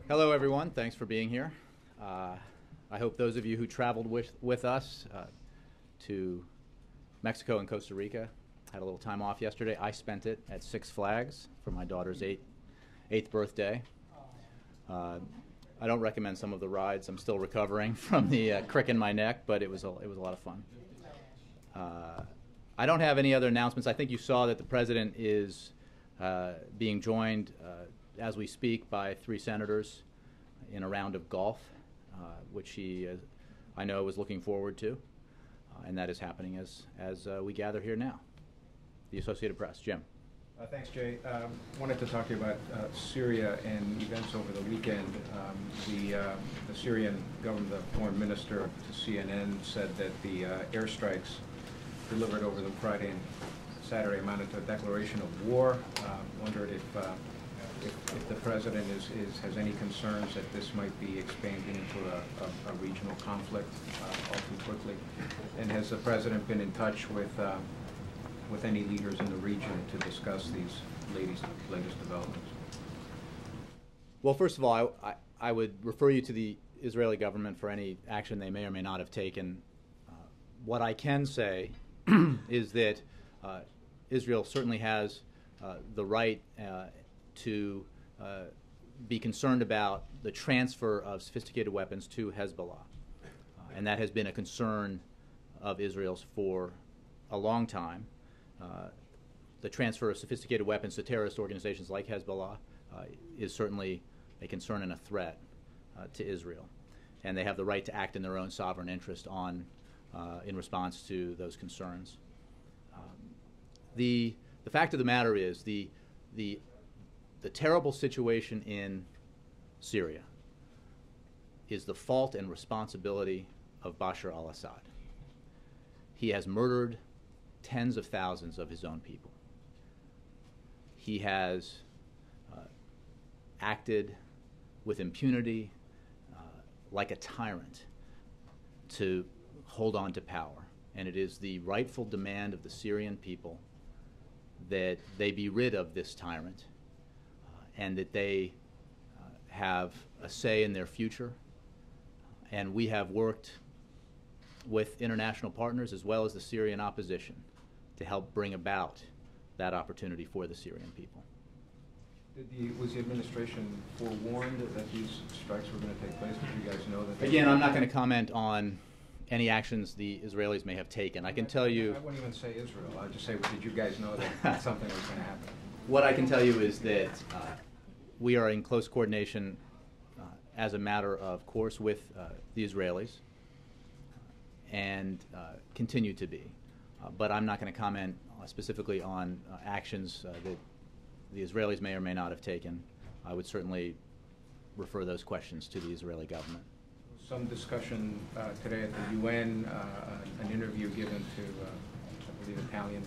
Hello, everyone. Thanks for being here. I hope those of you who traveled with us to Mexico and Costa Rica had a little time off yesterday. I spent it at Six Flags for my daughter's eighth birthday. I don't recommend some of the rides. I'm still recovering from the crick in my neck, but it was a lot of fun. I don't have any other announcements. I think you saw that the president is being joined as we speak by 3 senators in a round of golf, which he, I know, was looking forward to, and that is happening as we gather here now. The Associated Press. Jim. Thanks, Jay. Wanted to talk to you about Syria and events over the weekend. The Syrian government, the foreign minister to CNN said that the airstrikes delivered over the Friday and Saturday amounted to a declaration of war. Wondered if the president has any concerns that this might be expanding into a regional conflict all too quickly, and has the president been in touch with any leaders in the region to discuss these latest developments? Well, first of all, I would refer you to the Israeli government for any action they may or may not have taken. What I can say is that Israel certainly has the right to be concerned about the transfer of sophisticated weapons to Hezbollah. And that has been a concern of Israel's for a long time. The transfer of sophisticated weapons to terrorist organizations like Hezbollah is certainly a concern and a threat to Israel. And they have the right to act in their own sovereign interest in response to those concerns. The fact of the matter is the terrible situation in Syria is the fault and responsibility of Bashar al-Assad. He has murdered tens of thousands of his own people. He has acted with impunity like a tyrant to hold on to power. And it is the rightful demand of the Syrian people that they be rid of this tyrant and that they have a say in their future. And we have worked with international partners as well as the Syrian opposition to help bring about that opportunity for the Syrian people. Was the administration forewarned that these strikes were going to take place? Did you guys know that? Again, I'm not going to comment on any actions the Israelis may have taken. I can tell you... I wouldn't even say Israel. I'd just say, did you guys know that something was going to happen? What I can tell you is that we are in close coordination as a matter of course with the Israelis and continue to be. But I'm not going to comment specifically on actions that the Israelis may or may not have taken. I would certainly refer those questions to the Israeli government. Some discussion today at the UN, an interview given to, I believe, Italian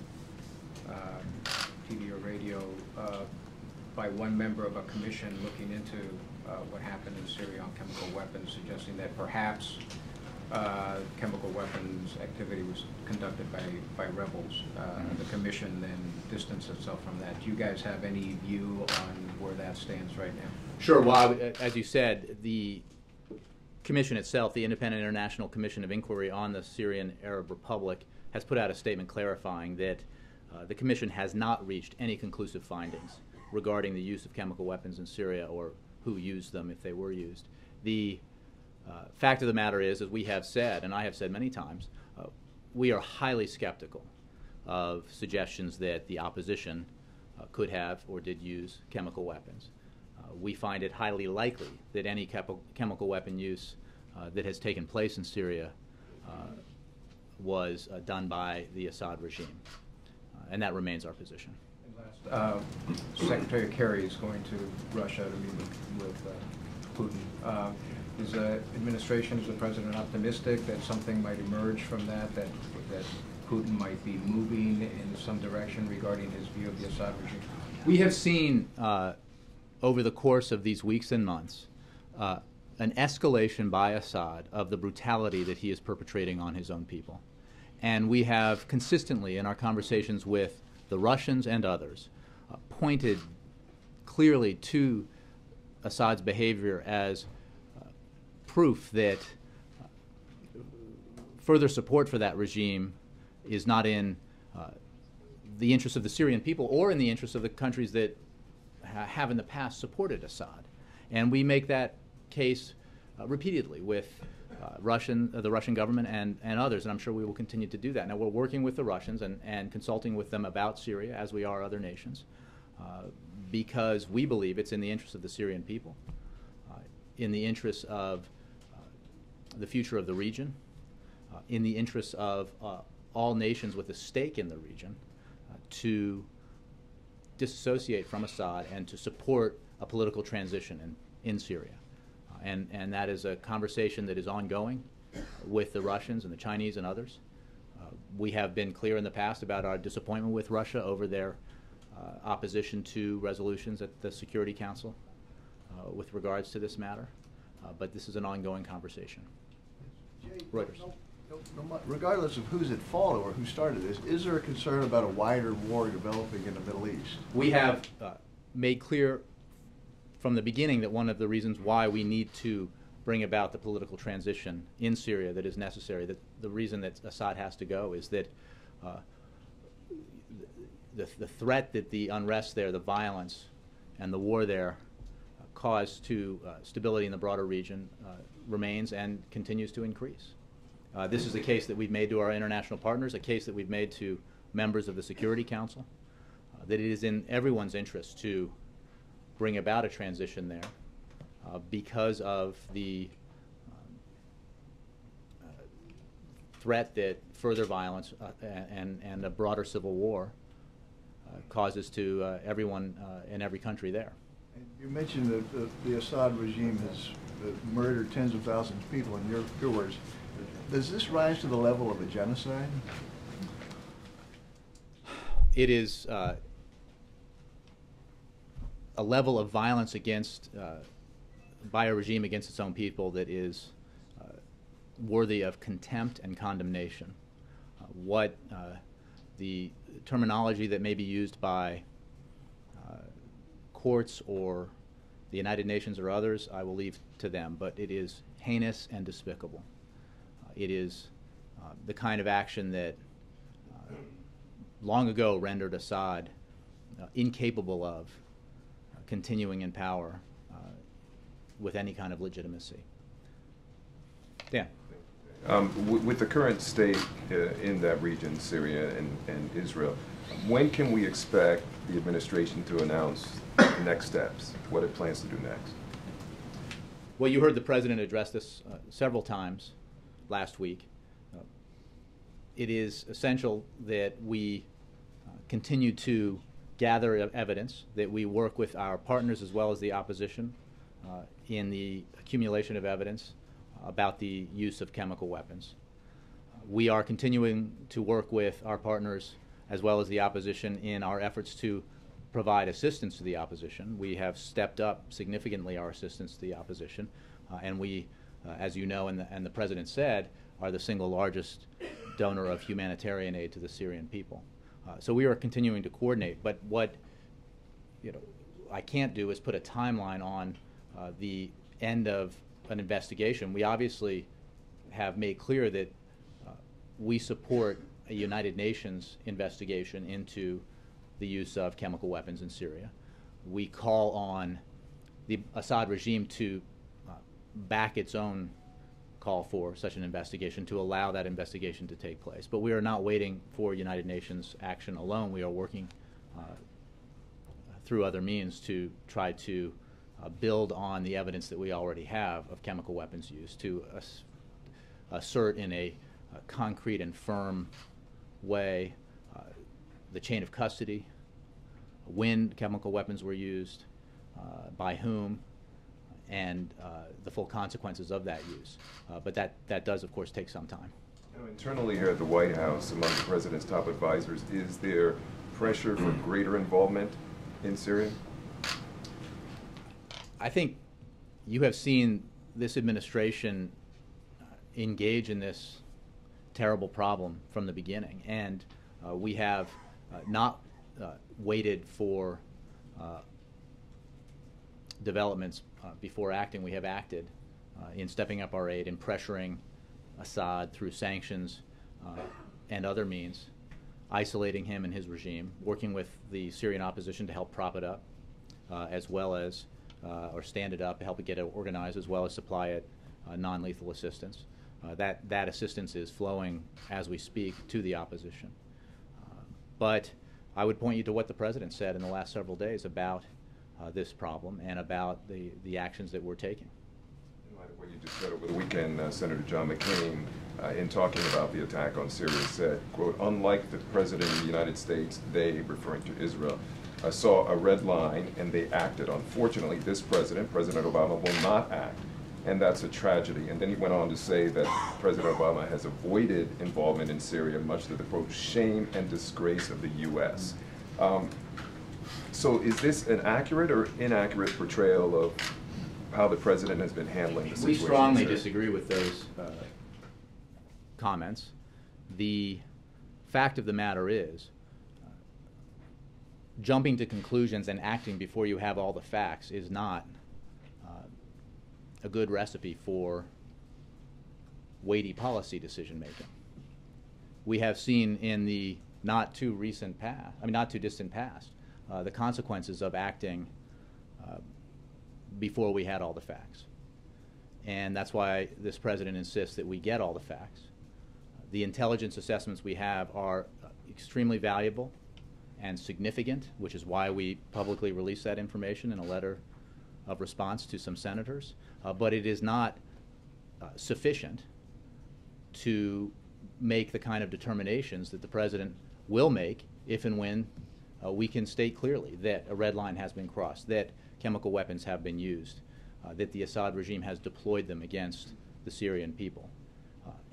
TV or radio by one member of a commission looking into what happened in Syria on chemical weapons, suggesting that perhaps chemical weapons activity was conducted by rebels. The commission then distanced itself from that. Do you guys have any view on where that stands right now? Sure. Well, as you said, the Commission itself, the Independent International Commission of Inquiry on the Syrian Arab Republic, has put out a statement clarifying that the Commission has not reached any conclusive findings regarding the use of chemical weapons in Syria or who used them if they were used. The fact of the matter is, as we have said, and I have said many times, we are highly skeptical of suggestions that the opposition could have or did use chemical weapons. We find it highly likely that any chemical weapon use that has taken place in Syria was done by the Assad regime, and that remains our position. And last, Secretary Kerry is going to Russia to meet with Putin. Is the administration, is the president optimistic that something might emerge from that Putin might be moving in some direction regarding his view of the Assad regime? We have seen over the course of these weeks and months an escalation by Assad of the brutality that he is perpetrating on his own people. And we have consistently, in our conversations with the Russians and others, pointed clearly to Assad's behavior as proof that further support for that regime is not in the interest of the Syrian people or in the interest of the countries that have in the past supported Assad. And we make that case repeatedly with the Russian government and others, and I'm sure we will continue to do that. Now, we're working with the Russians and consulting with them about Syria, as we are other nations, because we believe it's in the interest of the Syrian people, in the interest of the future of the region, in the interest of all nations with a stake in the region, to disassociate from Assad and to support a political transition in Syria. And that is a conversation that is ongoing with the Russians and the Chinese and others. We have been clear in the past about our disappointment with Russia over their opposition to resolutions at the Security Council with regards to this matter. But this is an ongoing conversation. Jay, Reuters. Regardless of who's at fault or who started this, is there a concern about a wider war developing in the Middle East? We have made clear from the beginning that one of the reasons why we need to bring about the political transition in Syria that is necessary, that the reason that Assad has to go is that the threat that the unrest there, the violence, and the war there cause to stability in the broader region remains and continues to increase. This is a case that we've made to our international partners, a case that we've made to members of the Security Council, that it is in everyone's interest to bring about a transition there because of the threat that further violence and a broader civil war causes to everyone in every country there. And you mentioned that the Assad regime has murdered tens of thousands of people, in your words. Does this rise to the level of a genocide? It is a level of violence against, by a regime against its own people that is worthy of contempt and condemnation. What the terminology that may be used by courts or the United Nations or others, I will leave to them, but it is heinous and despicable. It is the kind of action that long ago rendered Assad incapable of continuing in power with any kind of legitimacy. Dan. With the current state in that region, Syria and Israel, when can we expect the administration to announce the next steps, what it plans to do next? Well, you heard the President address this several times last week. It is essential that we continue to gather evidence, that we work with our partners as well as the opposition in the accumulation of evidence about the use of chemical weapons. We are continuing to work with our partners as well as the opposition in our efforts to provide assistance to the opposition. We have stepped up significantly our assistance to the opposition, and we, as you know and the President said, are the single largest donor of humanitarian aid to the Syrian people. So we are continuing to coordinate, but what I can't do is put a timeline on the end of an investigation. We obviously have made clear that we support a United Nations investigation into the use of chemical weapons in Syria. We call on the Assad regime to back its own call for such an investigation, to allow that investigation to take place. But we are not waiting for United Nations action alone. We are working through other means to try to build on the evidence that we already have of chemical weapons use, to assert in a concrete and firm way the chain of custody, when chemical weapons were used, by whom, and the full consequences of that use. But that does, of course, take some time. Internally here at the White House, among the President's top advisors, is there pressure for greater involvement in Syria? I think you have seen this administration engage in this terrible problem from the beginning, and we have not waited for developments before acting, we have acted in stepping up our aid, in pressuring Assad through sanctions and other means, isolating him and his regime, working with the Syrian opposition to help prop it up, as well as, or stand it up, help it get organized, as well as supply it non-lethal assistance. That assistance is flowing as we speak to the opposition. But I would point you to what the President said in the last several days about this problem and about the actions that we're taking. In light of what you just said over the weekend, Senator John McCain, in talking about the attack on Syria, said, quote, unlike the President of the United States, they, referring to Israel, saw a red line and they acted. Unfortunately, this President, President Obama, will not act. And that's a tragedy. And then he went on to say that President Obama has avoided involvement in Syria, much to the quote, shame and disgrace of the U.S. So is this an accurate or inaccurate portrayal of how the President has been handling the situation? We strongly disagree with those comments. The fact of the matter is, jumping to conclusions and acting before you have all the facts is not a good recipe for weighty policy decision making. We have seen in the not too distant past, the consequences of acting before we had all the facts. And that's why this President insists that we get all the facts. The intelligence assessments we have are extremely valuable and significant, which is why we publicly release that information in a letter of response to some senators. But it is not sufficient to make the kind of determinations that the President will make if and when we can state clearly that a red line has been crossed, that chemical weapons have been used, that the Assad regime has deployed them against the Syrian people.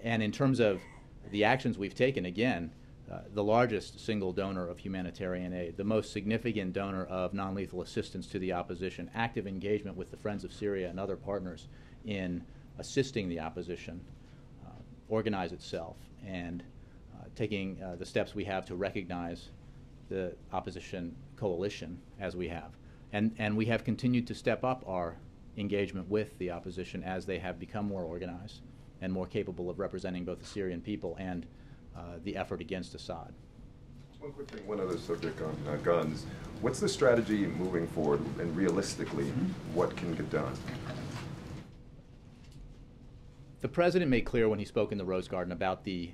And in terms of the actions we've taken, again, the largest single donor of humanitarian aid, the most significant donor of non-lethal assistance to the opposition, active engagement with the Friends of Syria and other partners in assisting the opposition organize itself, and taking the steps we have to recognize the opposition coalition as we have. And we have continued to step up our engagement with the opposition as they have become more organized and more capable of representing both the Syrian people and the effort against Assad. One quick thing, one other subject on guns. What's the strategy moving forward, and realistically, what can get done? The President made clear when he spoke in the Rose Garden about the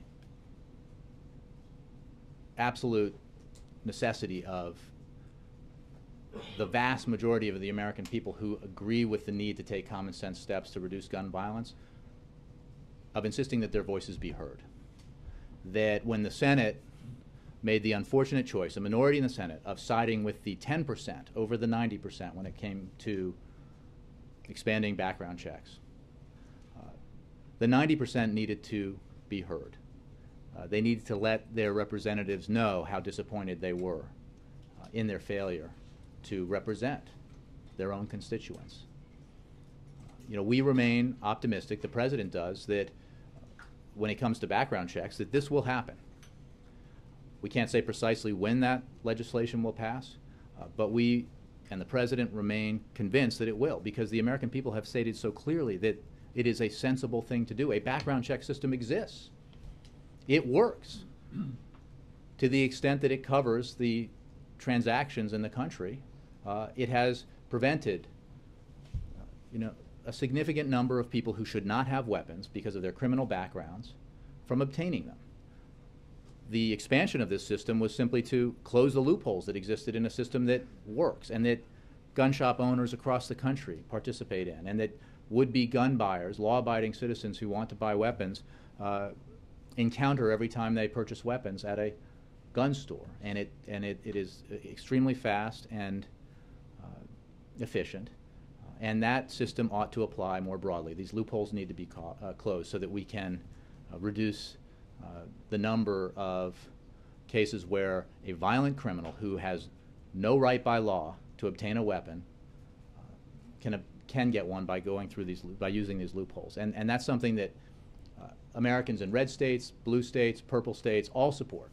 absolute necessity of the vast majority of the American people who agree with the need to take common sense steps to reduce gun violence, of insisting that their voices be heard. That when the Senate made the unfortunate choice, a minority in the Senate, of siding with the 10% over the 90% when it came to expanding background checks, the 90% needed to be heard. They needed to let their representatives know how disappointed they were in their failure to represent their own constituents. We remain optimistic, the President does, that when it comes to background checks, that this will happen. We can't say precisely when that legislation will pass, but we and the President remain convinced that it will, because the American people have stated so clearly that it is a sensible thing to do. A background check system exists. It works to the extent that it covers the transactions in the country. It has prevented a significant number of people who should not have weapons because of their criminal backgrounds from obtaining them. The expansion of this system was simply to close the loopholes that existed in a system that works and that gun shop owners across the country participate in, and that would-be gun buyers, law-abiding citizens who want to buy weapons, encounter every time they purchase weapons at a gun store. And it is extremely fast and efficient. And that system ought to apply more broadly. These loopholes need to be closed so that we can reduce the number of cases where a violent criminal who has no right by law to obtain a weapon can get one by going through by using these loopholes. And that's something that Americans in red states, blue states, purple states all support.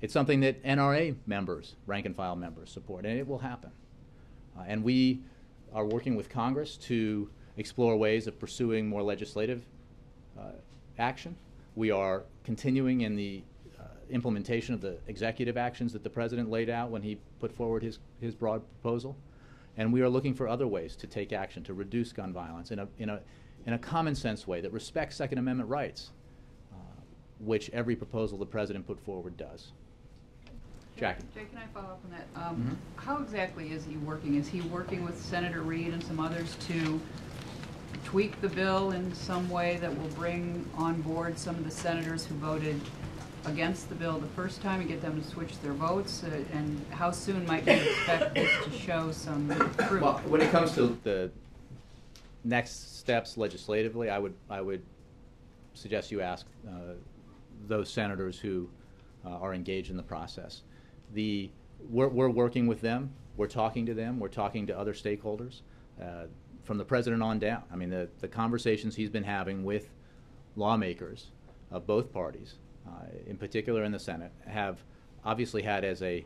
It's something that NRA members, rank and file members, support, and it will happen. And we are working with Congress to explore ways of pursuing more legislative action. We are continuing in the implementation of the executive actions that the President laid out when he put forward his broad proposal. And we are looking for other ways to take action to reduce gun violence in a common sense way that respects Second Amendment rights, which every proposal the President put forward does. Jackie. Jay, can I follow up on that? How exactly is he working? Is he working with Senator Reid and some others to tweak the bill in some way that will bring on board some of the senators who voted against the bill the first time and get them to switch their votes? And how soon might we expect this to show some fruit? Well, when it comes to the next steps legislatively, I would suggest you ask those senators who are engaged in the process. We're working with them. We're talking to them. We're talking to other stakeholders. From the President on down. I mean, the conversations he's been having with lawmakers of both parties, in particular in the Senate, have obviously had as a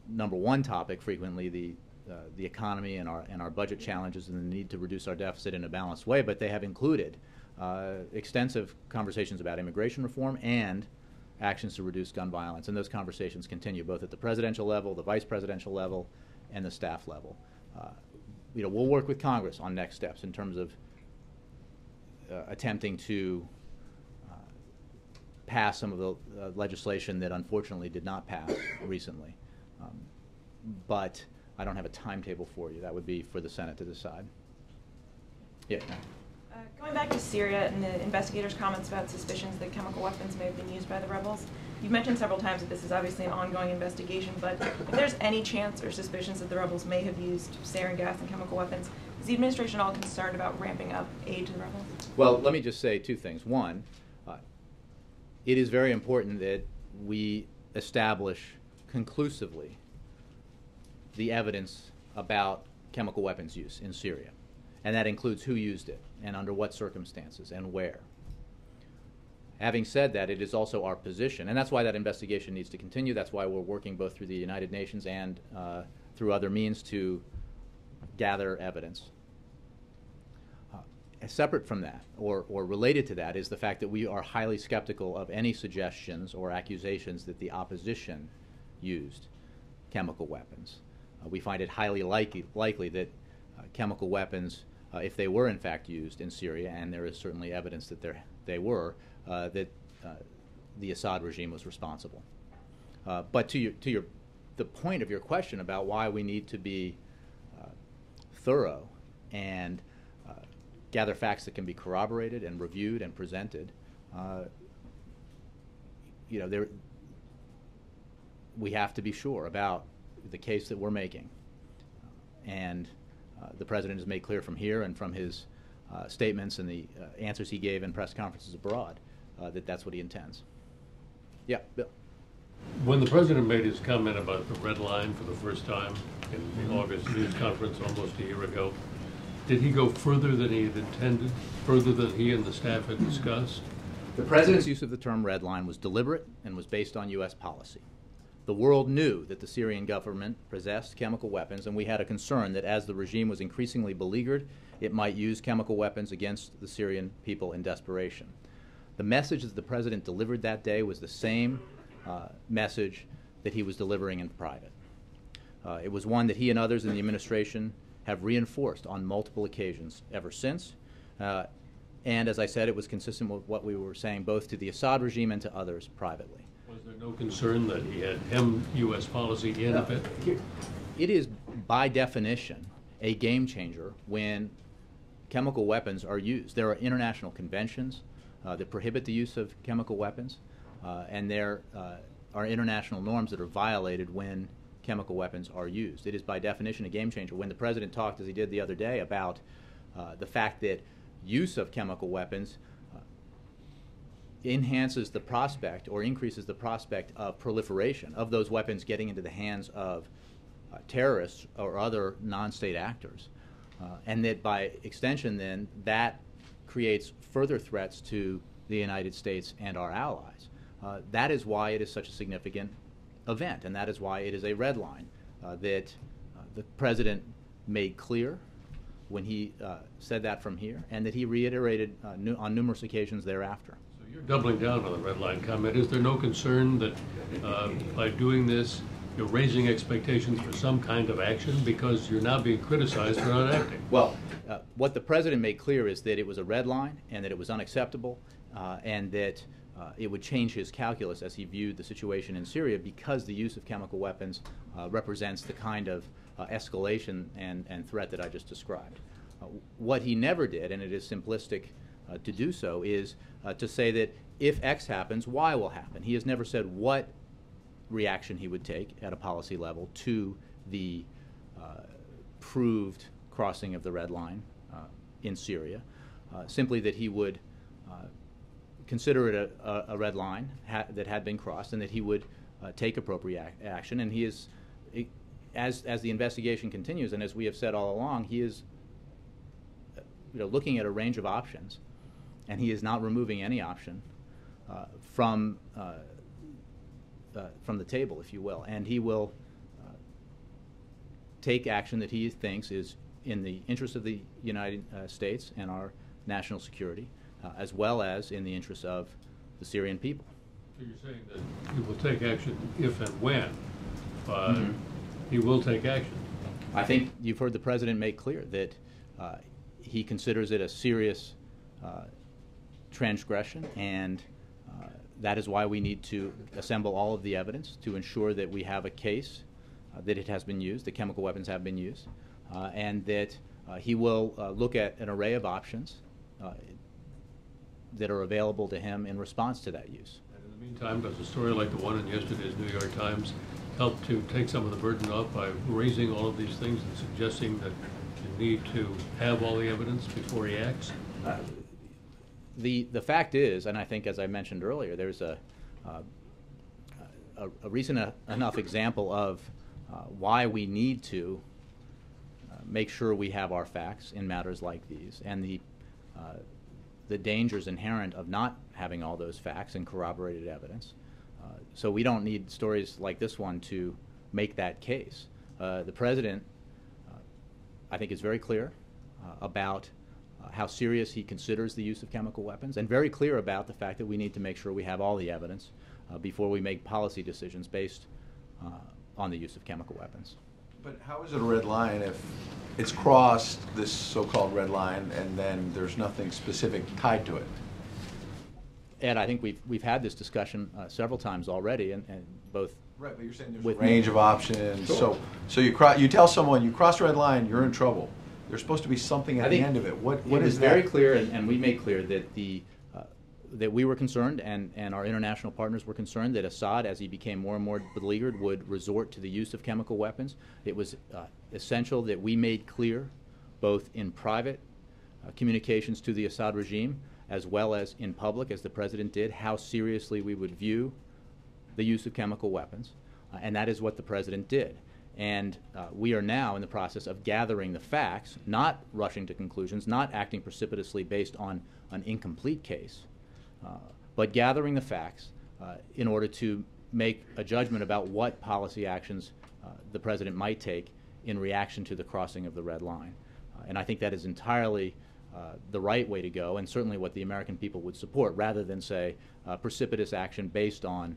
number one topic frequently the economy and our budget challenges and the need to reduce our deficit in a balanced way, but they have included extensive conversations about immigration reform and actions to reduce gun violence, and those conversations continue both at the presidential level, the vice presidential level, and the staff level. We'll work with Congress on next steps in terms of attempting to pass some of the legislation that unfortunately did not pass recently. But I don't have a timetable for you. That would be for the Senate to decide. Yeah. Going back to Syria and the investigators' comments about suspicions that chemical weapons may have been used by the rebels, you've mentioned several times that this is obviously an ongoing investigation, but if there's any chance or suspicions that the rebels may have used sarin gas and chemical weapons, is the administration at all concerned about ramping up aid to the rebels? Well, let me just say two things. One, it is very important that we establish conclusively the evidence about chemical weapons use in Syria. And that includes who used it and under what circumstances and where. Having said that, it is also our position, and that's why that investigation needs to continue. That's why we're working both through the United Nations and through other means to gather evidence. Separate from that, or related to that, is the fact that we are highly skeptical of any suggestions or accusations that the opposition used chemical weapons. We find it highly likely that chemical weapons, if they were in fact used in Syria, and there is certainly evidence that they were, that the Assad regime was responsible. But to the point of your question about why we need to be thorough and gather facts that can be corroborated and reviewed and presented, we have to be sure about the case that we're making. And the President has made clear from here and from his statements and the answers he gave in press conferences abroad that that's what he intends. Yeah, Bill. When the President made his comment about the red line for the first time in the August news conference almost a year ago, did he go further than he had intended, further than he and the staff had discussed? The President's use of the term red line was deliberate and was based on U.S. policy. The world knew that the Syrian government possessed chemical weapons, and we had a concern that as the regime was increasingly beleaguered, it might use chemical weapons against the Syrian people in desperation. The message that the President delivered that day was the same message that he was delivering in private. It was one that he and others in the administration have reinforced on multiple occasions ever since. And as I said, it was consistent with what we were saying both to the Assad regime and to others privately. Was there no concern that he had hemmed U.S. policy in a bit? It is, by definition, a game changer when chemical weapons are used. There are international conventions that prohibit the use of chemical weapons, and there are international norms that are violated when chemical weapons are used. It is, by definition, a game changer. When the President talked, as he did the other day, about the fact that use of chemical weapons enhances the prospect or increases the prospect of proliferation of those weapons getting into the hands of terrorists or other non-state actors, and that by extension then that creates further threats to the United States and our allies. That is why it is such a significant event, and that is why it is a red line that the President made clear when he said that from here, and that he reiterated on numerous occasions thereafter. So you're doubling down on the red line comment. Is there no concern that by doing this, you're raising expectations for some kind of action because you're now being criticized for not acting? Well, what the president made clear is that it was a red line and that it was unacceptable and that it would change his calculus as he viewed the situation in Syria because the use of chemical weapons represents the kind of escalation and threat that I just described. What he never did, and it is simplistic to do so, is to say that if X happens, Y will happen. He has never said what reaction he would take at a policy level to the proved crossing of the red line in Syria, simply that he would consider it a red line that had been crossed and that he would take appropriate action. And he is, as the investigation continues, and as we have said all along, he is looking at a range of options, and he is not removing any option from the table, if you will. And he will take action that he thinks is in the interest of the United States and our national security, as well as in the interest of the Syrian people. So you're saying that he will take action if and when he will take action? I think you've heard the president make clear that he considers it a serious transgression, and that is why we need to assemble all of the evidence to ensure that we have a case that it has been used, that chemical weapons have been used, and that he will look at an array of options that are available to him in response to that use. And in the meantime, does a story like the one in yesterday's New York Times help to take some of the burden off by raising all of these things and suggesting that you need to have all the evidence before he acts? The fact is, and I think as I mentioned earlier, there's a recent enough example of why we need to make sure we have our facts in matters like these, and the dangers inherent of not having all those facts and corroborated evidence. So we don't need stories like this one to make that case. The president, I think, is very clear about how serious he considers the use of chemical weapons, and very clear about the fact that we need to make sure we have all the evidence before we make policy decisions based on the use of chemical weapons. But how is it a red line if it's crossed this so-called red line and then there's nothing specific tied to it? Ed, I think we've had this discussion several times already, and both. Right, but you're saying there's a range of options. Sure. So you tell someone you cross a red line, you're in trouble. There's supposed to be something at the end of it. What is that? Very clear, and we made clear that that we were concerned, and our international partners were concerned, that Assad, as he became more and more beleaguered, would resort to the use of chemical weapons. It was essential that we made clear, both in private communications to the Assad regime, as well as in public, as the president did, how seriously we would view the use of chemical weapons, and that is what the president did. And we are now in the process of gathering the facts, not rushing to conclusions, not acting precipitously based on an incomplete case, but gathering the facts in order to make a judgment about what policy actions the president might take in reaction to the crossing of the red line. And I think that is entirely the right way to go, and certainly what the American people would support, rather than say precipitous action based on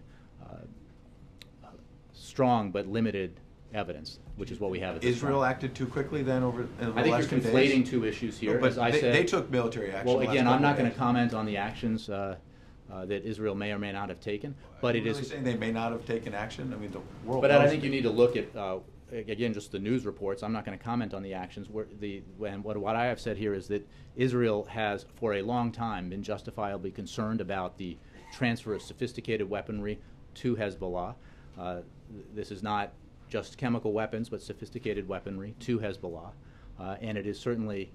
strong but limited evidence, which is what we have at this Israel time. Acted too quickly then over in the last 2 days? I think you're conflating two issues here. No, but as I said, they took military action. well, again, I'm not going to to comment on the actions that Israel may or may not have taken, but it really is saying they may not have taken action. I mean, the world. But I knows think you need to look at again just the news reports. I'm not going to comment on the actions. What I have said here is that Israel has, for a long time, been justifiably concerned about the transfer of sophisticated weaponry to Hezbollah. This is not just chemical weapons, but sophisticated weaponry to Hezbollah, and it is certainly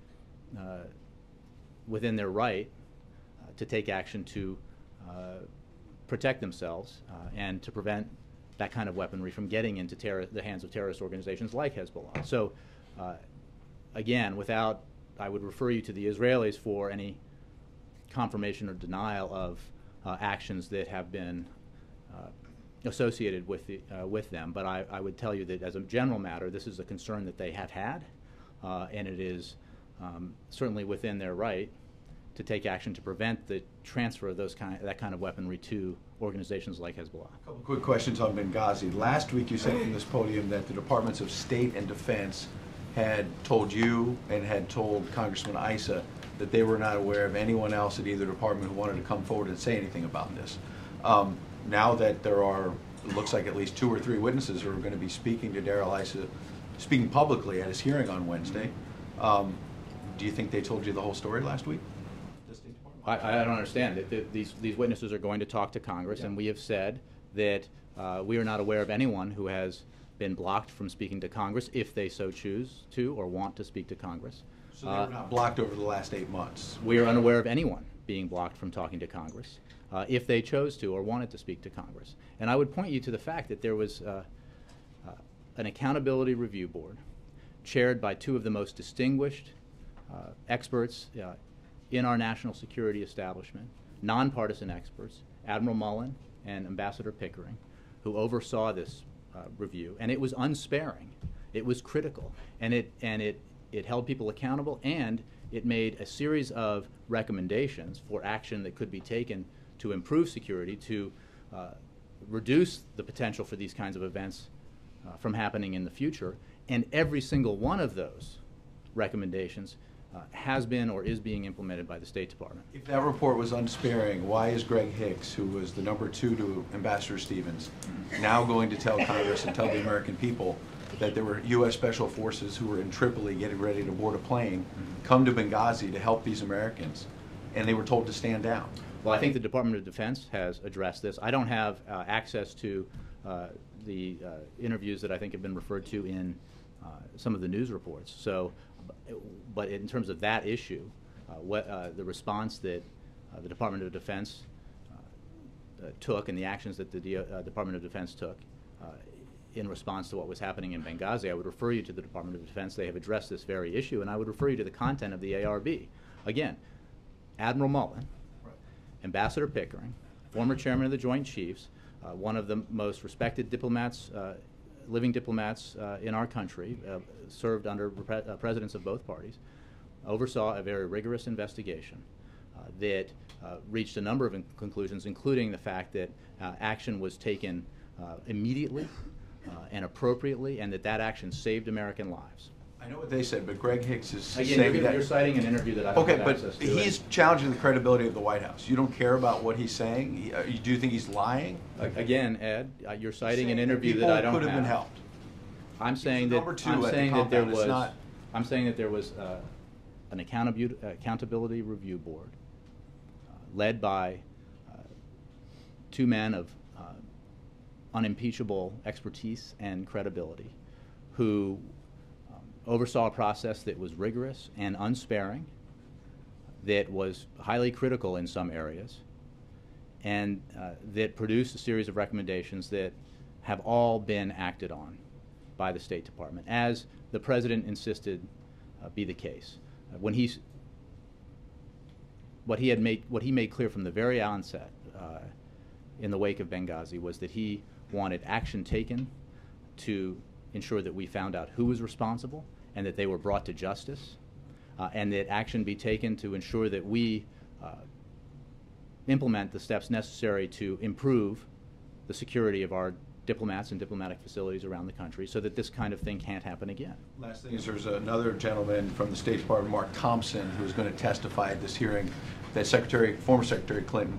within their right to take action to protect themselves and to prevent that kind of weaponry from getting into the hands of terrorist organizations like Hezbollah. So, again, I would refer you to the Israelis for any confirmation or denial of actions that have been associated with them. But I would tell you that as a general matter, this is a concern that they have had, and it is certainly within their right to take action to prevent the transfer of that kind of weaponry to organizations like Hezbollah. A couple quick questions on Benghazi. Last week you said from this podium that the Departments of State and Defense had told you and had told Congressman Issa that they were not aware of anyone else at either department who wanted to come forward and say anything about this. Now that there are, it looks like at least 2 or 3 witnesses who are going to be speaking to Darrell Issa, speaking publicly at his hearing on Wednesday, do you think they told you the whole story last week? I don't understand. These witnesses are going to talk to Congress, and we have said that we are not aware of anyone who has been blocked from speaking to Congress if they so choose to or want to speak to Congress. So they were not blocked over the last 8 months? We are unaware of anyone being blocked from talking to Congress if they chose to or wanted to speak to Congress. And I would point you to the fact that there was an accountability review board chaired by 2 of the most distinguished experts in our national security establishment, nonpartisan experts, Admiral Mullen and Ambassador Pickering, who oversaw this review, and it was unsparing. It was critical, and it held people accountable, and it made a series of recommendations for action that could be taken to improve security, to reduce the potential for these kinds of events from happening in the future. And every single one of those recommendations has been or is being implemented by the State Department. If that report was unsparing, why is Greg Hicks, who was the #2 to Ambassador Stevens, now going to tell Congress and tell the American people that there were U.S. Special Forces who were in Tripoli getting ready to board a plane, come to Benghazi to help these Americans, and they were told to stand down? Well, I think the Department of Defense has addressed this. I don't have access to the interviews that I think have been referred to in some of the news reports. So, but in terms of that issue, the response that the Department of Defense took and the actions that the Department of Defense took in response to what was happening in Benghazi, I would refer you to the Department of Defense. They have addressed this very issue, and I would refer you to the content of the ARB. Again, Admiral Mullen, Ambassador Pickering, former chairman of the Joint Chiefs, one of the most respected diplomats, living diplomats in our country, served under presidents of both parties, oversaw a very rigorous investigation that reached a number of conclusions, including the fact that action was taken immediately and appropriately, and that action saved American lives. I know what they said, but Greg Hicks is saying that... You're citing an interview that I don't have access to. Okay, but he's challenging the credibility of the White House. You don't care about what he's saying? Do you think he's lying? Again, Ed, you're citing an interview that I don't have. People could have been helped. I'm saying that there was an accountability review board led by 2 men of unimpeachable expertise and credibility who oversaw a process that was rigorous and unsparing, that was highly critical in some areas, and that produced a series of recommendations that have all been acted on by the State Department, as the President insisted be the case. What he made clear from the very onset in the wake of Benghazi was that he wanted action taken to ensure that we found out who was responsible and that they were brought to justice, and that action be taken to ensure that we implement the steps necessary to improve the security of our diplomats and diplomatic facilities around the country so that this kind of thing can't happen again. Last thing is there's another gentleman from the State Department, Mark Thompson, who's going to testify at this hearing that former Secretary Clinton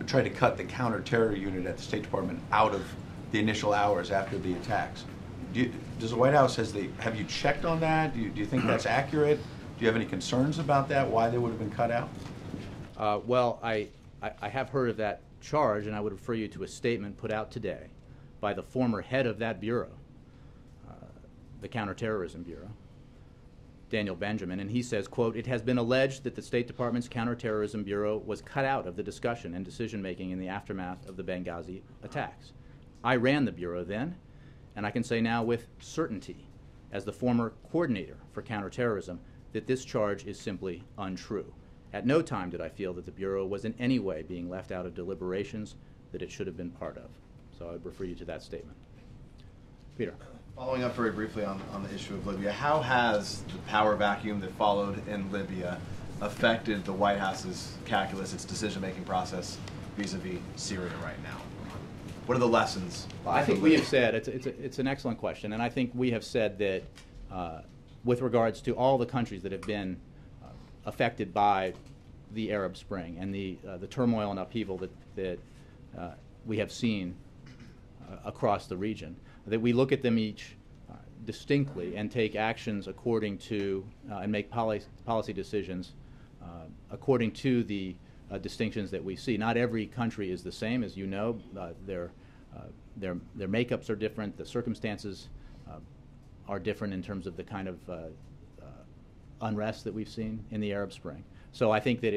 tried to cut the counterterror unit at the State Department out of the initial hours after the attacks. Does the White House, have you checked on that? Do you think that's accurate? Do you have any concerns about that, why they would have been cut out? Well, I have heard of that charge, and I would refer you to a statement put out today by the former head of that bureau, the Counterterrorism Bureau, Daniel Benjamin, and he says, quote, "It has been alleged that the State Department's Counterterrorism Bureau was cut out of the discussion and decision-making in the aftermath of the Benghazi attacks. I ran the Bureau then, and I can say now with certainty, as the former coordinator for counterterrorism, that this charge is simply untrue. At no time did I feel that the Bureau was in any way being left out of deliberations that it should have been part of." So I would refer you to that statement. Peter. Following up very briefly on the issue of Libya, how has the power vacuum that followed in Libya affected the White House's calculus, its decision-making process vis-a-vis Syria right now? What are the lessons? Well, I think we have said, it's an excellent question, and I think we have said that with regards to all the countries that have been affected by the Arab Spring and the turmoil and upheaval that we have seen across the region, that we look at them each distinctly and take actions according to and make policy decisions according to the distinctions that we see. Not every country is the same, as you know. Their makeups are different. The circumstances are different in terms of the kind of unrest that we've seen in the Arab Spring. So I think that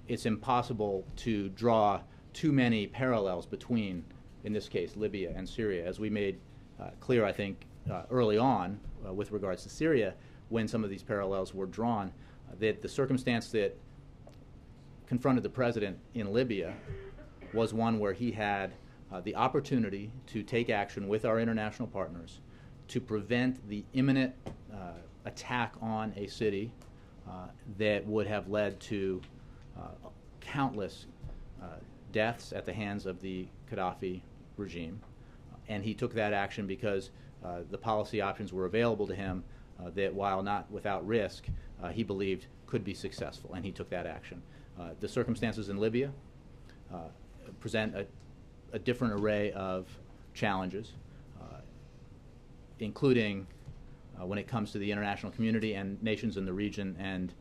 it's impossible to draw too many parallels between, in this case, Libya and Syria, as we made clear, I think, early on with regards to Syria, when some of these parallels were drawn, that the circumstance that confronted the president in Libya was one where he had the opportunity to take action with our international partners to prevent the imminent attack on a city that would have led to countless deaths at the hands of the Gaddafi regime. And he took that action because the policy options were available to him that, while not without risk, he believed could be successful, and he took that action. The circumstances in Libya present a different array of challenges, including when it comes to the international community and nations in the region and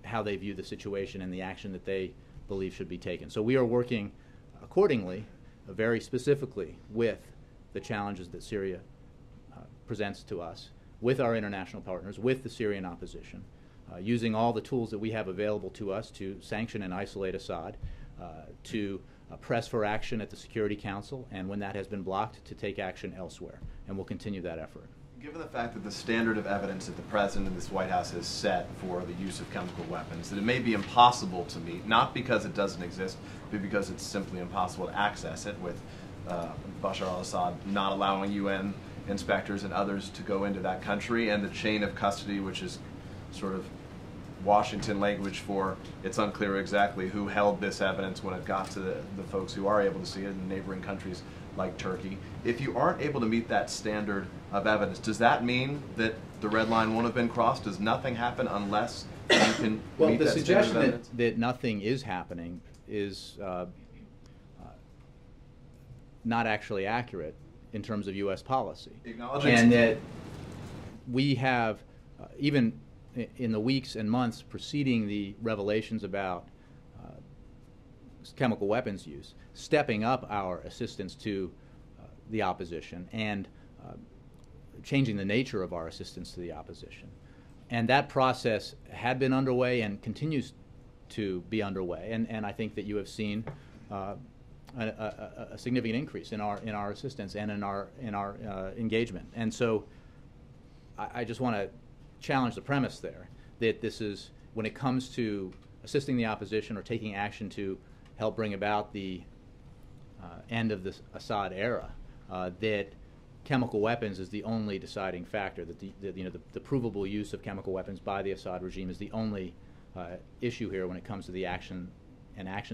how they view the situation and the action that they believe should be taken. So we are working accordingly, very specifically, with the challenges that Syria presents to us, with our international partners, with the Syrian opposition, using all the tools that we have available to us to sanction and isolate Assad, to press for action at the Security Council, and when that has been blocked, to take action elsewhere. And we'll continue that effort. Given the fact that the standard of evidence that the President and this White House has set for the use of chemical weapons, that it may be impossible to meet, not because it doesn't exist, but because it's simply impossible to access it, with Bashar al-Assad not allowing UN inspectors and others to go into that country, and the chain of custody, which is sort of Washington language for it's unclear exactly who held this evidence when it got to the folks who are able to see it in neighboring countries like Turkey. If you aren't able to meet that standard of evidence, does that mean that the red line won't have been crossed? Does nothing happen unless you can meet that standard of evidence? Well, the suggestion that nothing is happening is not actually accurate in terms of U.S. policy. And that we have, even in the weeks and months preceding the revelations about chemical weapons use, stepping up our assistance to the opposition and changing the nature of our assistance to the opposition. And that process had been underway and continues to be underway. And I think that you have seen a significant increase in our assistance and in our engagement. And so I just want to challenge the premise there that this is, when it comes to assisting the opposition or taking action to help bring about the end of the Assad era, that chemical weapons is the only deciding factor, that the provable use of chemical weapons by the Assad regime is the only issue here when it comes to the actions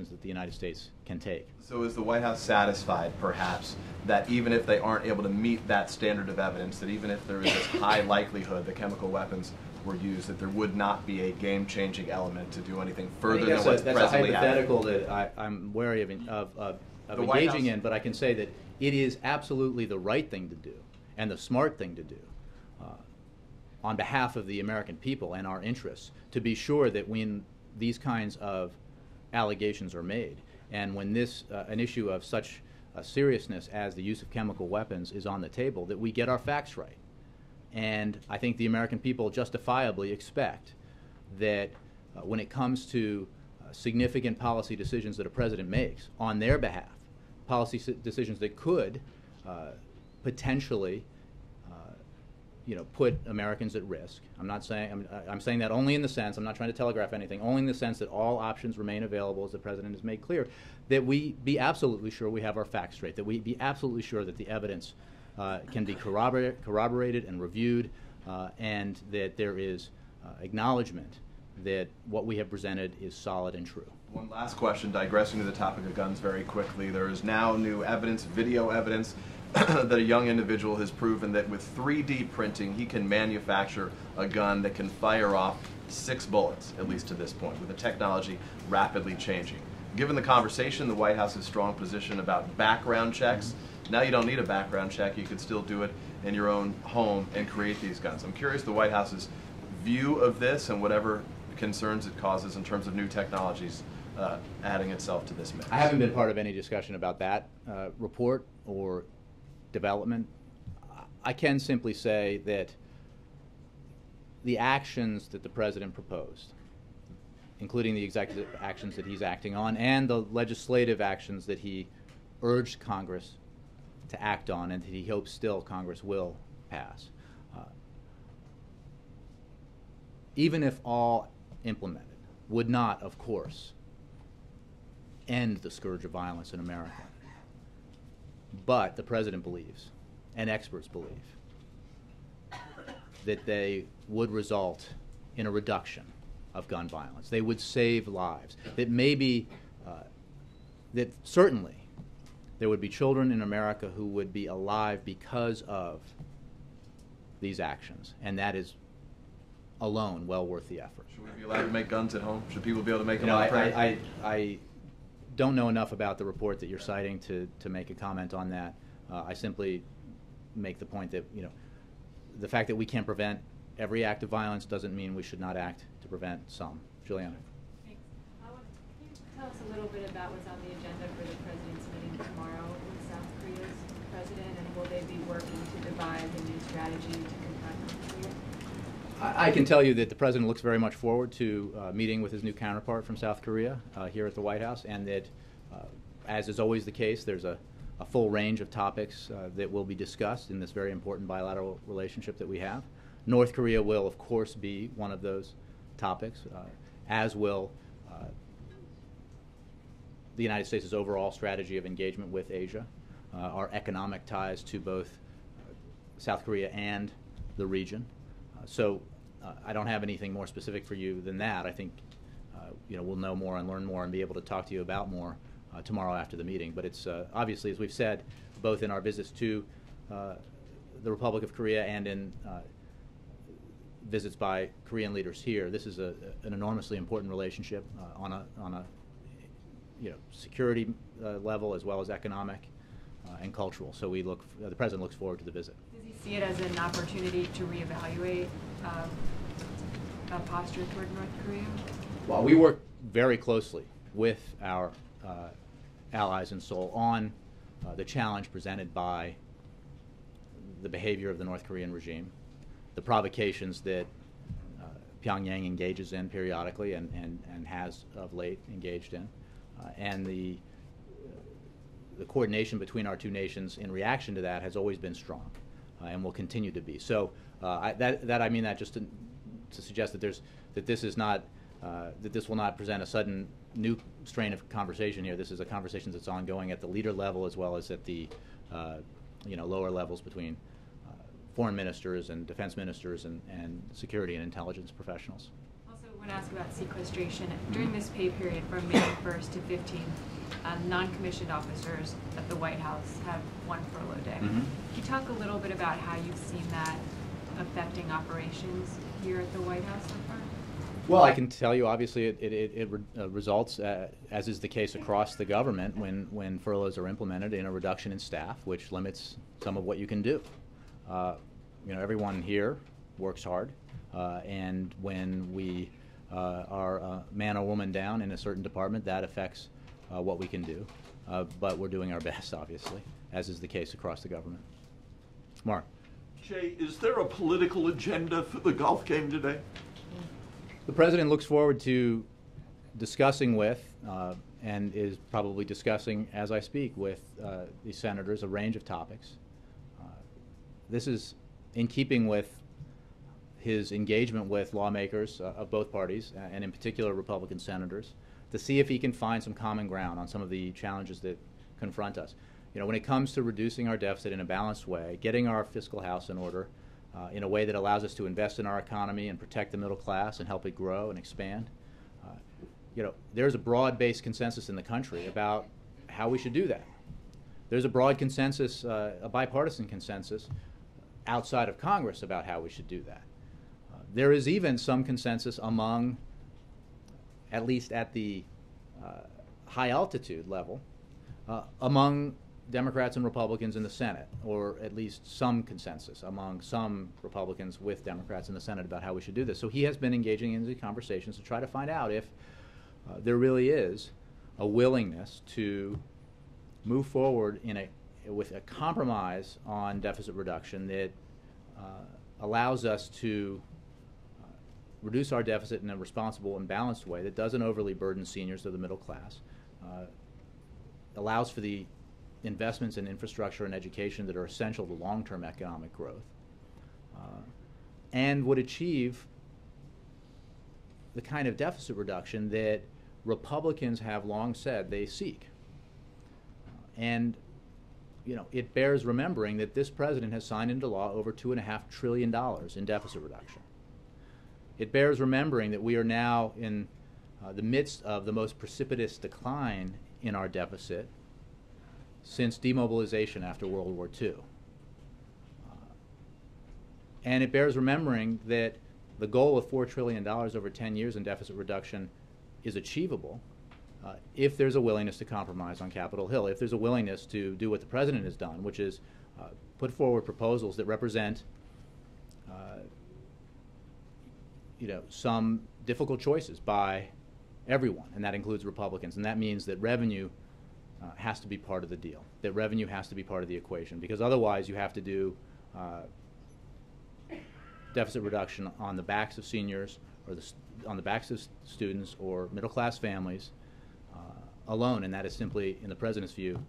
that the United States can take. So is the White House satisfied, perhaps, that even if they aren't able to meet that standard of evidence, that even if there is this high likelihood that chemical weapens were used, that there would not be a game-changing element to do anything further than what's presently happening? That's a hypothetical that I'm wary of engaging in, but I can say that it is absolutely the right thing to do and the smart thing to do on behalf of the American people and our interests, to be sure that when these kinds of allegations are made, and when an issue of such seriousness as the use of chemical weapons is on the table, that we get our facts right. And I think the American people justifiably expect that when it comes to significant policy decisions that a president makes on their behalf, policy decisions that could potentially put Americans at risk. I'm not saying, I'm saying that only in the sense, I'm not trying to telegraph anything, only in the sense that all options remain available, as the President has made clear, that we be absolutely sure we have our facts straight, that we be absolutely sure that the evidence can be corroborated and reviewed, and that there is acknowledgement that what we have presented is solid and true. One last question, digressing to the topic of guns very quickly. There is now new evidence, video evidence, that a young individual has proven that with 3D printing, he can manufacture a gun that can fire off 6 bullets, at least to this point, with the technology rapidly changing. Given the conversation, the White House's strong position about background checks, now you don't need a background check. You could still do it in your own home and create these guns. I'm curious the White House's view of this and whatever concerns it causes in terms of new technologies adding itself to this mix. I haven't been part of any discussion about that report or development. I can simply say that the actions that the President proposed, including the executive actions that he's acting on and the legislative actions that he urged Congress to act on and that he hopes still Congress will pass, even if all implemented, would not, of course, end the scourge of violence in America. But the President believes, and experts believe, that they would result in a reduction of gun violence. They would save lives. That maybe, that certainly there would be children in America who would be alive because of these actions, and that is alone well worth the effort. Should we be allowed to make guns at home? Should people be able to make them? I don't know enough about the report that you're citing to make a comment on that. I simply make the point that the fact that we can't prevent every act of violence doesn't mean we should not act to prevent some. Juliana. Thanks. Can you tell us a little bit about what's on the agenda for the President's meeting tomorrow with South Korea's President, and will they be working to devise a new strategy to confront North Korea? I can tell you that the President looks very much forward to meeting with his new counterpart from South Korea here at the White House, and that, as is always the case, there's a full range of topics that will be discussed in this very important bilateral relationship that we have. North Korea will, of course, be one of those topics, as will the United States' overall strategy of engagement with Asia, our economic ties to both South Korea and the region. So I don't have anything more specific for you than that. I think we'll know more and learn more and be able to talk to you about more tomorrow after the meeting. But it's obviously, as we've said, both in our visits to the Republic of Korea and in visits by Korean leaders here, this is an enormously important relationship on a security level as well as economic and cultural. So the President looks forward to the visit. Does he see it as an opportunity to reevaluate a posture toward North Korea? Well, we work very closely with our allies in Seoul on the challenge presented by the behavior of the North Korean regime, the provocations that Pyongyang engages in periodically and has of late engaged in, and the coordination between our two nations in reaction to that has always been strong and will continue to be. So I mean that just to suggest that this is not that this will not present a sudden new strain of conversation here. This is a conversation that's ongoing at the leader level as well as at the lower levels between foreign ministers and defense ministers and security and intelligence professionals. Also, I want to ask about sequestration. During this pay period from May 1st to 15th, non-commissioned officers at the White House have one furlough day. Can you talk a little bit about how you've seen that affecting operations here at the White House so far? Well, I can tell you, obviously, it results, as is the case across the government, when furloughs are implemented, in a reduction in staff, which limits some of what you can do. Everyone here works hard, and when we are a man or woman down in a certain department, that affects what we can do. But we're doing our best, obviously, as is the case across the government. Mark. Jay, is there a political agenda for the golf game today? The President looks forward to discussing with, and is probably discussing as I speak with, the senators a range of topics. This is in keeping with his engagement with lawmakers of both parties, and in particular Republican senators, to see if he can find some common ground on some of the challenges that confront us. You know, when it comes to reducing our deficit in a balanced way, getting our fiscal house in order in a way that allows us to invest in our economy and protect the middle class and help it grow and expand, you know, there's a broad-based consensus in the country about how we should do that. There's a broad consensus, a bipartisan consensus outside of Congress about how we should do that. There is even some consensus among, at least at the high altitude level, among Democrats and Republicans in the Senate, or at least some consensus among some Republicans with Democrats in the Senate about how we should do this. So he has been engaging in these conversations to try to find out if there really is a willingness to move forward with a compromise on deficit reduction that allows us to reduce our deficit in a responsible and balanced way that doesn't overly burden seniors or the middle class, allows for the investments in infrastructure and education that are essential to long-term economic growth, and would achieve the kind of deficit reduction that Republicans have long said they seek. And you know, it bears remembering that this president has signed into law over $2.5 trillion in deficit reduction. It bears remembering that we are now in the midst of the most precipitous decline in our deficit since demobilization after World War II. And it bears remembering that the goal of $4 trillion over 10 years in deficit reduction is achievable if there's a willingness to compromise on Capitol Hill, if there's a willingness to do what the president has done, which is put forward proposals that represent you know, some difficult choices by everyone, and that includes Republicans. And that means that revenue has to be part of the deal, that revenue has to be part of the equation, because otherwise you have to do deficit reduction on the backs of seniors or on the backs of students or middle-class families alone, and that is simply, in the president's view,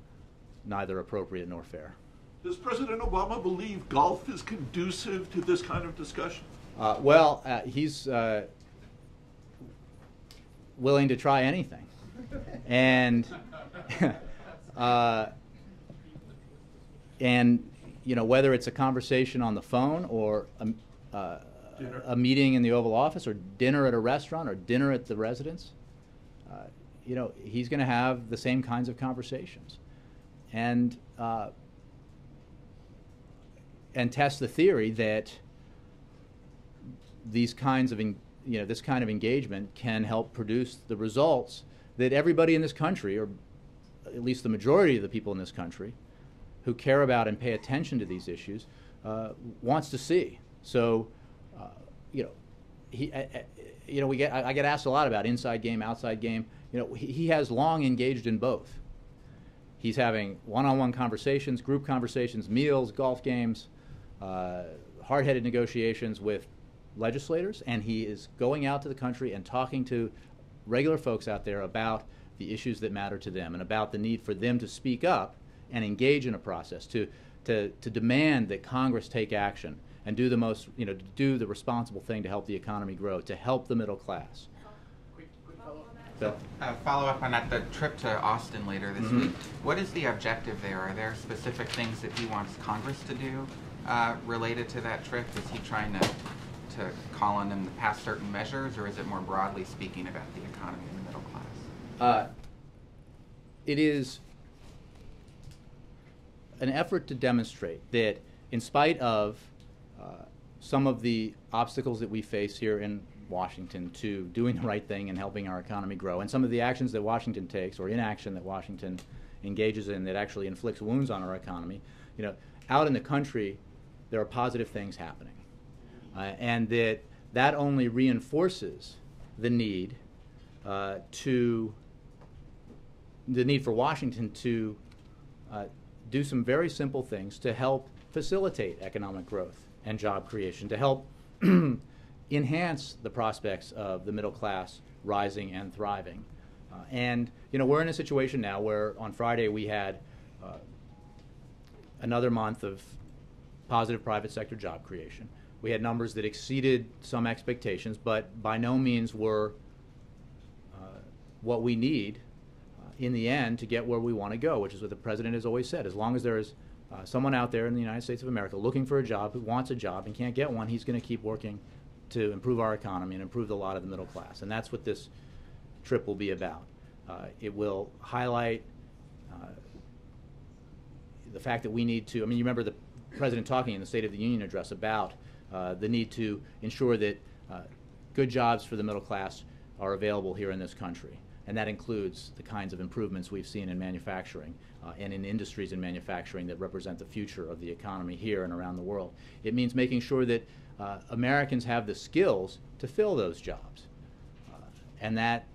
neither appropriate nor fair. Does President Obama believe golf is conducive to this kind of discussion? Well, he's willing to try anything, and and you know, whether it's a conversation on the phone or a meeting in the Oval Office or dinner at a restaurant or dinner at the residence, you know, he's going to have the same kinds of conversations, and test the theory that these kinds of this kind of engagement can help produce the results that everybody in this country, or at least the majority of the people in this country who care about and pay attention to these issues, wants to see. So, you know, I get asked a lot about inside game, outside game. You know, he has long engaged in both. He's having one-on-one conversations, group conversations, meals, golf games, hard-headed negotiations with legislators, and he is going out to the country and talking to regular folks out there about the issues that matter to them and about the need for them to speak up and engage in a process, to demand that Congress take action and do the most, you know, to do the responsible thing to help the economy grow, to help the middle class. Follow up on that, the trip to Austin later this week. What is the objective there? Are there specific things that he wants Congress to do related to that trip? Is he trying to call on them to pass certain measures, or is it more broadly speaking about the economy and the middle class? It is an effort to demonstrate that in spite of some of the obstacles that we face here in Washington to doing the right thing and helping our economy grow, and some of the actions that Washington takes or inaction that Washington engages in that actually inflicts wounds on our economy, you know, out in the country there are positive things happening, and that only reinforces the need for Washington to do some very simple things to help facilitate economic growth and job creation, to help enhance the prospects of the middle class rising and thriving. And you know, we're in a situation now where on Friday we had another month of positive private sector job creation. We had numbers that exceeded some expectations, but by no means were what we need in the end to get where we want to go, which is what the President has always said. As long as there is someone out there in the United States of America looking for a job, who wants a job and can't get one, he's going to keep working to improve our economy and improve the lot of the middle class. And that's what this trip will be about. It will highlight the fact that we need to, I mean, you remember the President talking in the State of the Union address about the need to ensure that good jobs for the middle class are available here in this country. And that includes the kinds of improvements we've seen in manufacturing and in industries in manufacturing that represent the future of the economy here and around the world. It means making sure that Americans have the skills to fill those jobs. And that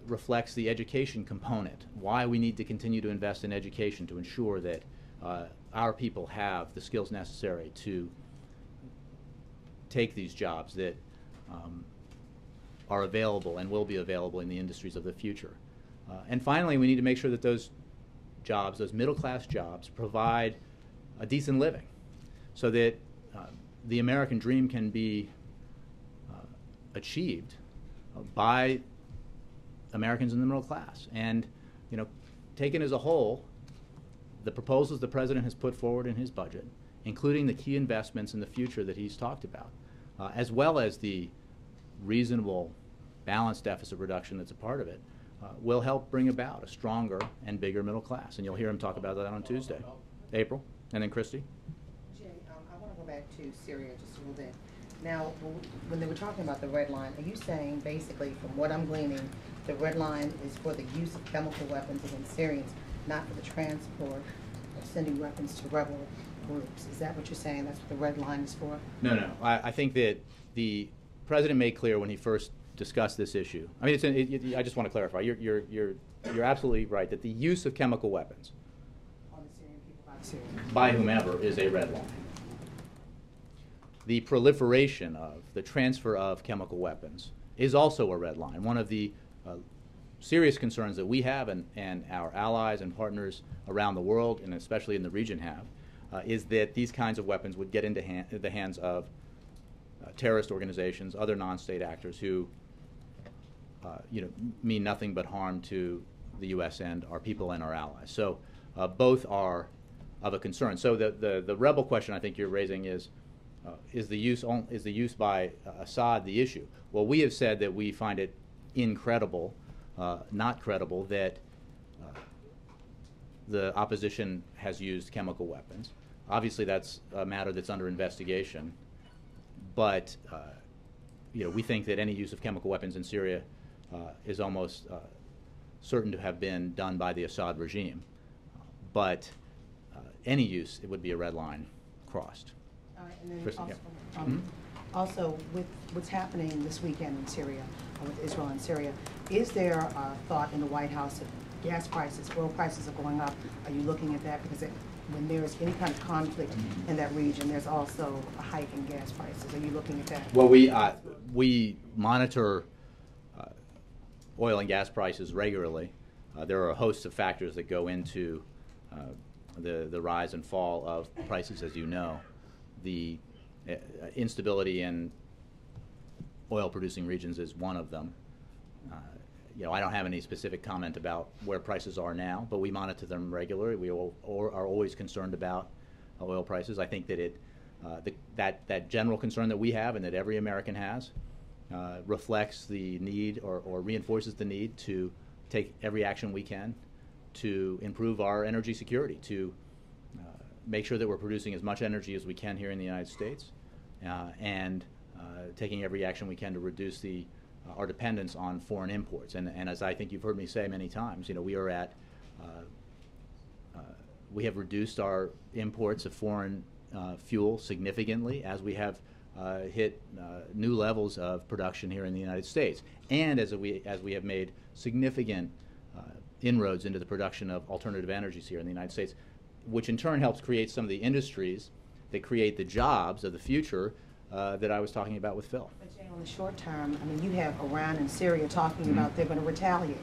reflects the education component, why we need to continue to invest in education to ensure that our people have the skills necessary to take these jobs that are available and will be available in the industries of the future. And finally, we need to make sure that those jobs, those middle-class jobs, provide a decent living so that the American dream can be achieved by Americans in the middle class. And, you know, taken as a whole, the proposals the President has put forward in his budget, including the key investments in the future that he's talked about, as well as the reasonable balanced deficit reduction that's a part of it, will help bring about a stronger and bigger middle class. And you'll hear him talk about that on Tuesday. April, and then Christy. Jay, I want to go back to Syria just a little bit. Now, when they were talking about the red line, are you saying basically, from what I'm gleaning, the red line is for the use of chemical weapons against Syrians, not for the transport of sending weapons to rebel groups? Is that what you're saying? That's what the red line is for? No, no. I think that the President made clear when he first discussed this issue. I mean, I just want to clarify. You're absolutely right that the use of chemical weapons On the Syrian people, by the Syrians. by whomever is a red line. The proliferation of, the transfer of chemical weapons is also a red line. One of the serious concerns that we have and our allies and partners around the world, and especially in the region have, is that these kinds of weapons would get into the hands of terrorist organizations, other non-state actors who mean nothing but harm to the U.S. and our people and our allies. So both are of a concern. So the rebel question I think you're raising is the use by Assad the issue? Well, we have said that we find it incredible, not credible, that the opposition has used chemical weapons. Obviously, that's a matter that's under investigation. But we think that any use of chemical weapons in Syria is almost certain to have been done by the Assad regime. But any use, it would be a red line crossed. All right, and then Kristen, also, yeah. Also, with what's happening this weekend in Syria, with Israel and Syria, is there a thought in the White House that gas prices, oil prices are going up? Are you looking at that? Because when there's any kind of conflict in that region, there's also a hike in gas prices. Are you looking at that? Well, we monitor oil and gas prices regularly. There are a host of factors that go into the rise and fall of prices, as you know. The instability in oil-producing regions is one of them. I don't have any specific comment about where prices are now, but we monitor them regularly. We are always concerned about oil prices. I think that that general concern that we have and that every American has reflects the need or reinforces the need to take every action we can to improve our energy security, to make sure that we're producing as much energy as we can here in the United States, and taking every action we can to reduce our dependence on foreign imports. And as I think you've heard me say many times, we have reduced our imports of foreign fuel significantly as we have hit new levels of production here in the United States, and as we have made significant inroads into the production of alternative energies here in the United States, which in turn helps create some of the industries that create the jobs of the future that I was talking about with Phil. But Jay, on the short term, I mean, you have Iran and Syria talking about they're going to retaliate.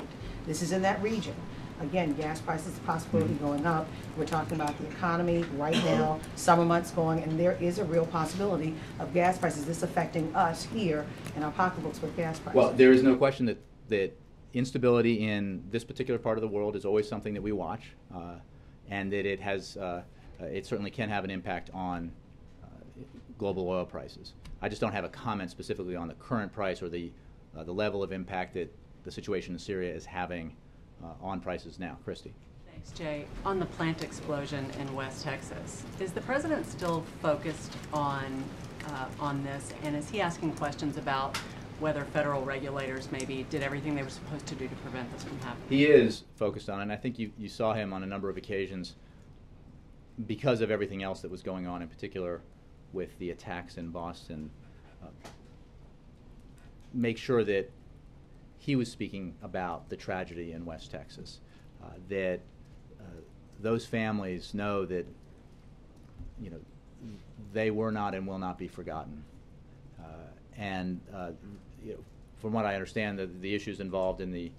This is in that region. again, gas prices, possibility going up. We're talking about the economy right now, summer months going, and there is a real possibility of gas prices, this affecting us here in our pocketbooks with gas prices. Well, there is no question that instability in this particular part of the world is always something that we watch, and that it has, it certainly can have an impact on global oil prices. I just don't have a comment specifically on the current price or the level of impact that the situation in Syria is having on prices now. Christy. Thanks, Jay. On the plant explosion in West Texas, is the president still focused on this, and is he asking questions about whether federal regulators maybe did everything they were supposed to do to prevent this from happening? He is focused on it, and I think you saw him on a number of occasions because of everything else that was going on, in particular with the attacks in Boston, make sure that he was speaking about the tragedy in West Texas, that those families know that, you know, they were not and will not be forgotten. And you know, from what I understand, the issues involved in the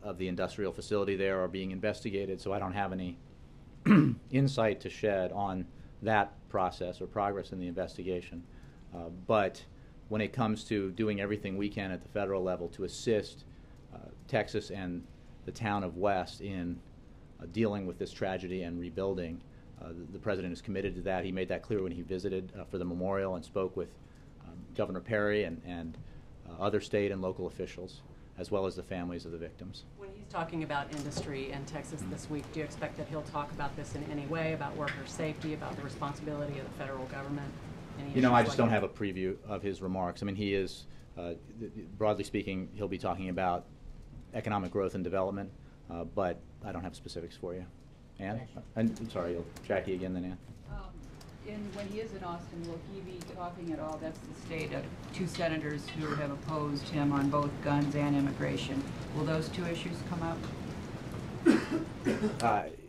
of the industrial facility there are being investigated, so I don't have any insight to shed on that process or progress in the investigation. But when it comes to doing everything we can at the federal level to assist Texas and the town of West in dealing with this tragedy and rebuilding, the president is committed to that. He made that clear when he visited for the memorial and spoke with Governor Perry and other state and local officials, as well as the families of the victims. When he's talking about industry in Texas this week, do you expect that he'll talk about this in any way, about worker safety, about the responsibility of the federal government? You know, I just don't have a preview of his remarks. I mean, he is, broadly speaking, he'll be talking about economic growth and development, but I don't have specifics for you. Ann? I'm sorry, Jackie again, then Ann. When he is in Austin, will he be talking at all? That's the state of two senators who have opposed him on both guns and immigration. Will those two issues come up?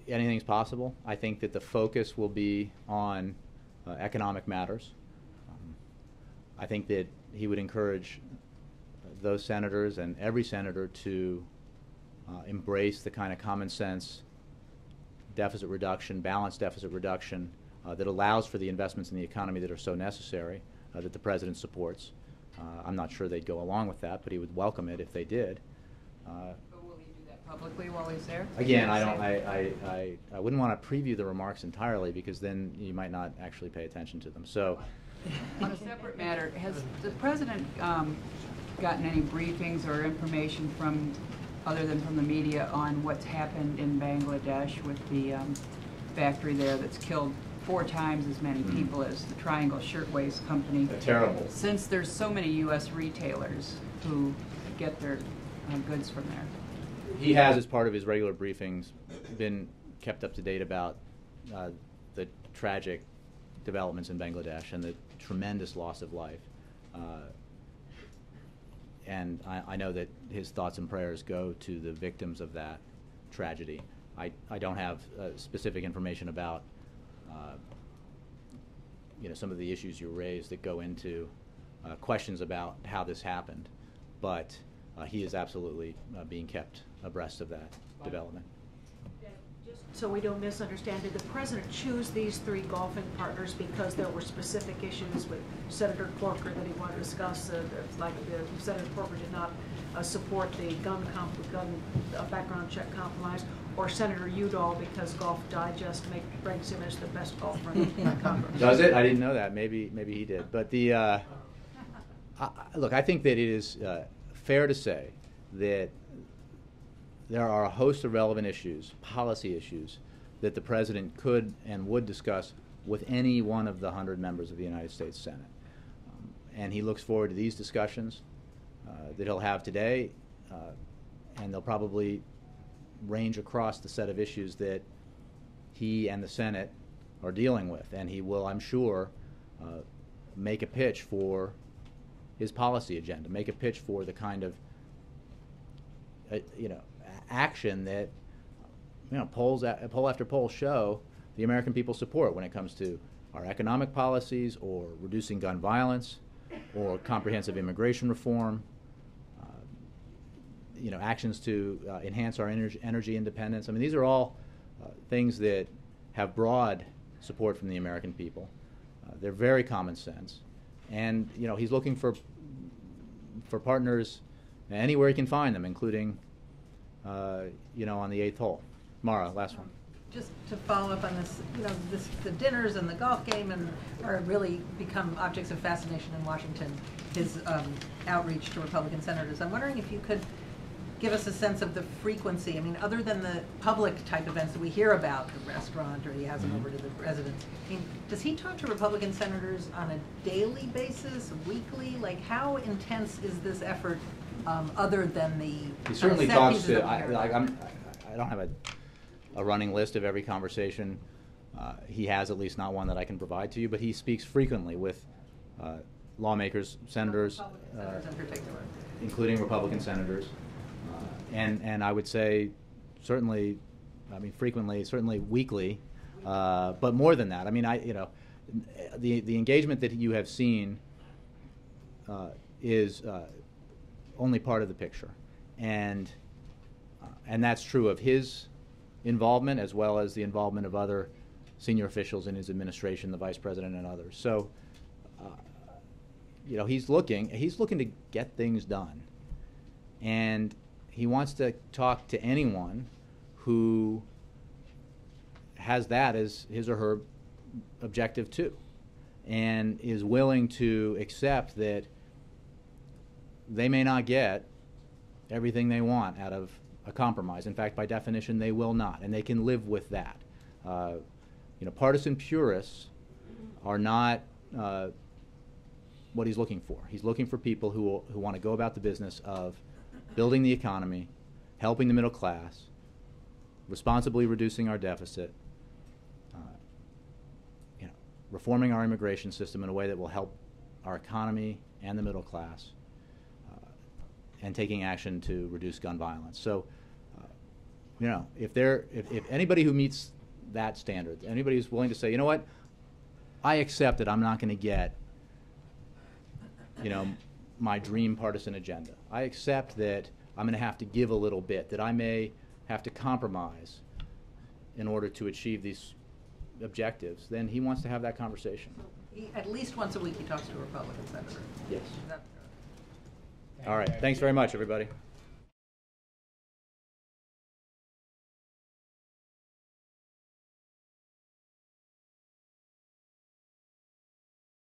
Anything's possible. I think that the focus will be on economic matters. I think that he would encourage those senators and every senator to embrace the kind of common sense deficit reduction, balanced deficit reduction that allows for the investments in the economy that are so necessary, that the president supports. I'm not sure they'd go along with that, but he would welcome it if they did. But will he do that publicly while he's there? Again, I wouldn't want to preview the remarks entirely, because then you might not actually pay attention to them. So, on a separate matter, has the president gotten any briefings or information from, other than from the media, on what's happened in Bangladesh with the factory there that's killed 4 times as many people as the Triangle Shirtwaist Company? Terrible. Since there's so many U.S. retailers who get their goods from there. He has, as part of his regular briefings, been kept up to date about the tragic developments in Bangladesh and the tremendous loss of life. And I know that his thoughts and prayers go to the victims of that tragedy. I don't have specific information about you know, some of the issues you raised that go into questions about how this happened, but he is absolutely being kept abreast of that development. Just so we don't misunderstand, did the president choose these 3 golfing partners because there were specific issues with Senator Corker that he wanted to discuss, like Senator Corker did not support the gun background check compromise, or Senator Udall because Golf Digest ranks him as the best golfer in Congress? Does it? I didn't know that. Maybe he did. But the look, I think that it is fair to say that there are a host of relevant issues, policy issues, that the president could and would discuss with any one of the 100 members of the United States Senate. And he looks forward to these discussions that he'll have today, and they'll probably range across the set of issues that he and the Senate are dealing with. And he will, I'm sure, make a pitch for his policy agenda, make a pitch for the kind of you know, action that, you know, poll after poll show the American people support when it comes to our economic policies, or reducing gun violence, or comprehensive immigration reform, actions to enhance our energy independence. I mean, these are all things that have broad support from the American people. They're very common sense, and he's looking for partners anywhere he can find them, including on the 8th hole. Mara, last one. Just to follow up on this, the dinners and the golf game are really become objects of fascination in Washington, his outreach to Republican senators. I'm wondering if you could give us a sense of the frequency. I mean, other than the public type events that we hear about, the restaurant, or he has them over to the residence, I mean, does he talk to Republican senators on a daily basis, weekly? Like, how intense is this effort, other than the He certainly talks to, I don't have a running list of every conversation he has, at least not one that I can provide to you, but he speaks frequently with lawmakers, senators, in particular, including Republican senators, and I would say certainly, frequently, certainly weekly, but more than that. I mean, the engagement that you have seen is only part of the picture, and that's true of his involvement as well as the involvement of other senior officials in his administration, the vice president and others. So, he's looking to get things done, and he wants to talk to anyone who has that as his or her objective too, and is willing to accept that they may not get everything they want out of a compromise. In fact, by definition, they will not, and they can live with that. Partisan purists are not what he's looking for. He's looking for people who want to go about the business of building the economy, helping the middle class, responsibly reducing our deficit, reforming our immigration system in a way that will help our economy and the middle class, and taking action to reduce gun violence. So, if anybody who meets that standard, anybody who's willing to say, you know what, I accept that I'm not going to get, my dream partisan agenda. I accept that I'm going to have to give a little bit, that I may have to compromise in order to achieve these objectives, then he wants to have that conversation. At least once a week he talks to a Republican senator. Yes. All right. Thanks very much, everybody.